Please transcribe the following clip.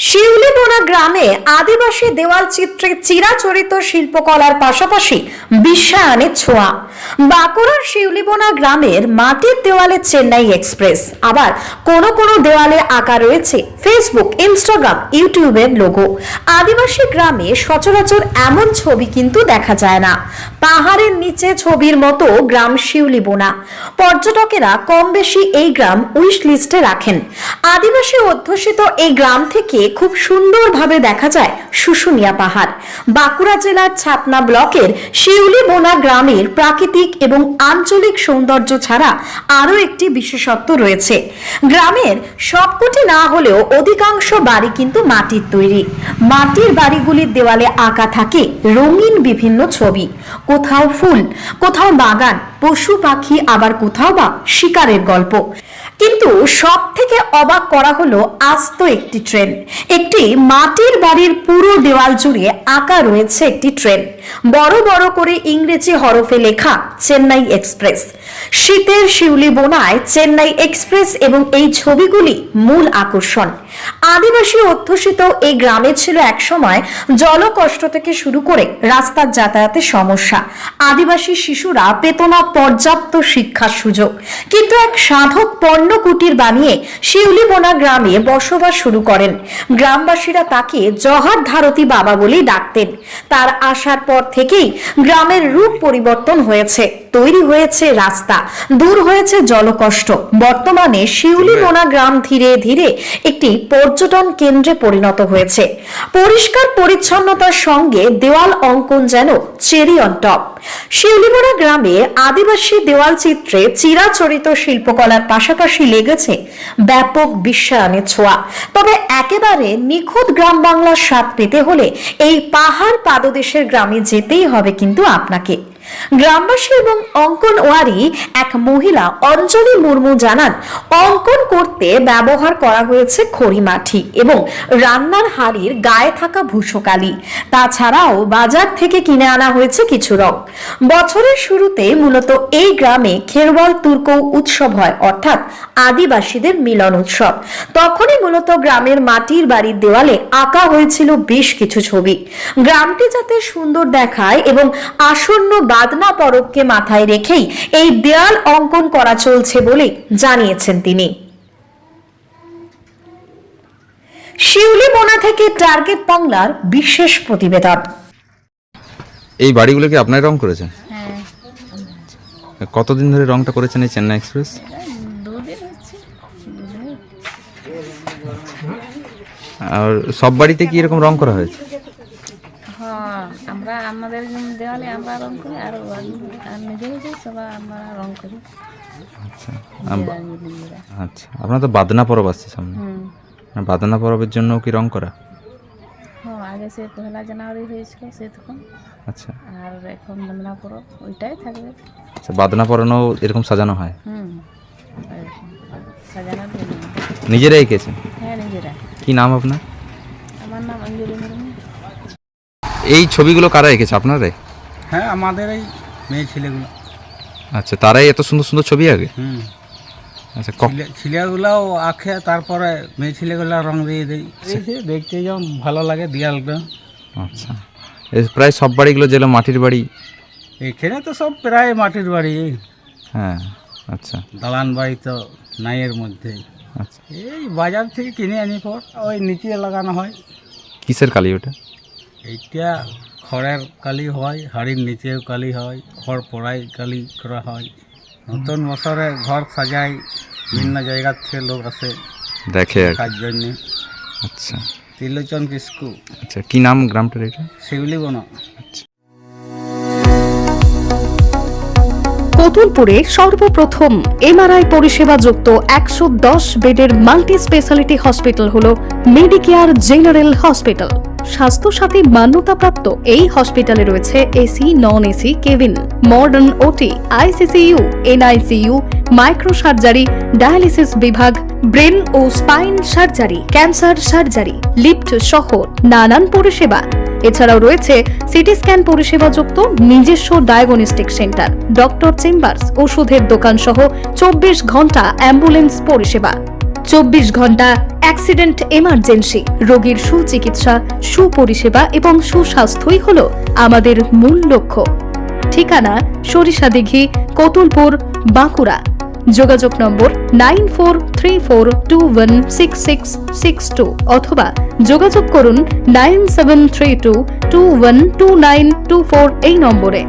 শিউলিবোনা গ্রামে আদিবাসী দেওয়াল চিত্রে চিরাচরিত শিল্পকলার পাশাপাশি বিশ্বায়নের ছোঁয়া। বাঁকুড়ার শিউলিবোনা গ্রামের মাটির দেওয়ালে চেন্নাই এক্সপ্রেস, আবার কোনো কোনো দেওয়ালে আঁকা রয়েছে ফেসবুক, ইনস্টাগ্রাম, ইউটিউবের লোগো। আদিবাসী গ্রামে সচরাচর এমন ছবি কিন্তু দেখা যায় না। পাহাড়ের নিচে ছবির মতো গ্রাম শিউলিবোনা। পর্যটকেরা কম বেশি এই গ্রাম উইশ লিস্টে রাখেন। আদিবাসী অধ্যুষিত এই গ্রাম থেকে খুব সুন্দরভাবে দেখা যায় শুশুনিয়া পাহাড়। বাঁকুড়া জেলার ছাতনা ব্লকের শিউলিবোনা গ্রামের প্রাকৃতিক এবং আঞ্চলিক সৌন্দর্য ছাড়া আরো একটি বিশেষত্ব রয়েছে। গ্রামের সবকটি না হলেও অধিকাংশ বাড়ি কিন্তু মাটির তৈরি। মাটির বাড়িগুলির দেওয়ালে আঁকা থাকে রঙিন বিভিন্ন ছবি, কোথাও ফুল, কোথাও বাগান, পশু পাখি, আবার কোথাও বা শিকারের গল্প। কিন্তু সব থেকে অবাক করা হলো আস্ত একটি ট্রেন। একটি মাটির বাড়ির পুরো দেওয়াল জুড়ে আঁকা রয়েছে একটি ট্রেন, বড় বড় করে ইংরেজি হরফে লেখা চেন্নাই এক্সপ্রেস। শীতের শিউলিবোনায় চেন্নাই এক্সপ্রেস এবং এই ছবিগুলি মূল আকর্ষণ। আদিবাসী অধ্যুষিত এই গ্রামে ছিল একসময় জলকষ্ট থেকে শুরু করে রাস্তার যাতায়াতের সমস্যা। আদিবাসী শিশুরা পেত না পর্যাপ্ত শিক্ষার সুযোগ, কিন্তু এক সাধক পণ্য কুটির বানিয়ে শিউলিবোনা গ্রামে বসবাস শুরু করেন। গ্রামবাসীরা তাকে জহার ধারতী বাবা বলেই ডাকতেন। তার আসার পর থেকেই গ্রামের রূপ পরিবর্তন হয়েছে, তৈরি হয়েছে রাস্তা, দূর হয়েছে জলকষ্ট। বর্তমানে শিউলিবোনা গ্রাম ধীরে ধীরে একটি পর্যটন কেন্দ্রে পরিণত হয়েছে। পরিষ্কার পরিচ্ছন্নতার সঙ্গে দেওয়াল অঙ্কন যেন চেরি অন টপ। শিউলিবোনা গ্রামে আদিবাসী দেওয়াল চিত্রে চিরাচরিত শিল্পকলার পাশাপাশি লেগেছে ব্যাপক বিশ্বায়নের ছোঁয়া। তবে একেবারে নিখুঁত গ্রাম বাংলার স্বাদ পেতে হলে এই পাহাড় পাদদেশের গ্রামে যেতেই হবে কিন্তু আপনাকে। গ্রামবাসী এবং অঙ্কনওয়ারি এক মহিলা অঞ্জলি মুর্মু জানান, অঙ্কন করতে ব্যবহার করা হয়েছে খড়ি মাটি এবং রান্নার হাঁড়ির গায়ে থাকা ভূষকালি। তাছাড়াও বাজার থেকে কিনে আনা হয়েছে কিছু রং। বছরের শুরুতে মূলত এই গ্রামে খেরওয়াল তুর্কৌ উৎসব হয়, অর্থাৎ আদিবাসীদের মিলন উৎসব। তখনই মূলত গ্রামের মাটির বাড়ির দেওয়ালে আঁকা হয়েছিল বেশ কিছু ছবি। গ্রামটি যাতে সুন্দর দেখায় এবং আসন্ন বাদনা পরবকে মাথায় রেখেই এই দেয়াল অঙ্কন করা চলছে বলে জানিয়েছেন তিনি। শিউলিবোনা থেকে টার্গেট বাংলার বিশেষ প্রতিবেদন। এই বাড়িগুলো কি আপনার রং করেছেন? কতদিন ধরে রংটা করেছেন এই চেন্নাই এক্সপ্রেস? আর সব বাড়িতে কি এরকম রং করা হয়েছে? হ্যাঁ, আমরা আমাদের দেওয়ালে আমরা রং করি, আর নিজেরাই সবাই আমরা রং করি। আচ্ছা আচ্ছা, আপনার তো বাদনা পরব আসছে সামনে, বাদনা পরবের জন্য কি রং করা? হ্যাঁ, আগে সে 1 জানুয়ারি হয়েছিল সে তখন। আচ্ছা, আর এখন বাদনা পরব ওইটাই থাকবে। আচ্ছা, বাদনা পরানো এরকম সাজানো হয়? সাজানোর জন্য নিজেরাই এঁকেছেন? হ্যাঁ, নিজেরা। কি নাম আপনার? আমার নাম অঞ্জলি মুর্মু। এই ছবিগুলো কারা এঁকেছে, আপনারাই? হ্যাঁ, আমাদের এই মেয়ে ছেলেগুলো। আচ্ছা, তারাই এত সুন্দর সুন্দর ছবি আঁকে? আচ্ছা, ছেলেগুলাও আঁকে, তারপরে মেয়ে ছেলেগুলা রং দিয়ে দেয়। দেখতে যেমন ভালো লাগে দেয়ালটা। আচ্ছা, প্রায় সব বাড়িগুলো যেগুলো মাটির বাড়ি, এখানে তো সব প্রায় মাটির বাড়ি। হ্যাঁ। আচ্ছা, দালান বাড়ি তো নাই এর মধ্যে। আচ্ছা, এই বাজার থেকে কিনে আনি পর ওই নিচে লাগানো হয়। কিসের কালি ওটা? এইটা খড়ের কালি হয়, হাড়ির নিচেও কালি হয়, খড় পোড়াই কালি করা হয়। নতুন বছরে ঘর সাজাই, বিভিন্ন জায়গার থেকে লোক আসে দেখে কাজ জন্য। আচ্ছা, ত্রিলোচন কিস্কু। আচ্ছা, কি নাম গ্রামটার এটা? শিউলিবোনা। কতুলপুরে সর্বপ্রথম এমআরআই পরিষেবা যুক্ত 110 বেডের মাল্টি স্পেশালিটি হসপিটাল হলো মেডিকেয়ার জেনারেল হসপিটাল। স্বাস্থ্যসাথী মান্যতাপ্রাপ্ত এই হসপিটালে রয়েছে AC, non AC cabin, modern OT, ICCU, NICU, micro surgery, dialysis বিভাগ, ব্রেন ও spine surgery, cancer surgery, lift সহ নানান পরিষেবা। এছাড়াও রয়েছে সিটি স্ক্যান পরিষেবা যুক্ত নিজস্ব ডায়াগনস্টিক সেন্টার, ডক্টর চেম্বার্স, ওষুধের দোকান সহ 24 ঘন্টা অ্যাম্বুলেন্স পরিষেবা। 24 ঘন্টা অ্যাক্সিডেন্ট এমার্জেন্সি, রোগীর সুচিকিৎসা, সুপরিষেবা এবং সুস্বাস্থ্যই হলো আমাদের মূল লক্ষ্য। ঠিকানা সরিষাদিঘি, কতুলপুর, বাঁকুড়া। যোগাযোগ নম্বর 9434216662 অথবা যোগাযোগ করুন 9732212924 এই নম্বরে।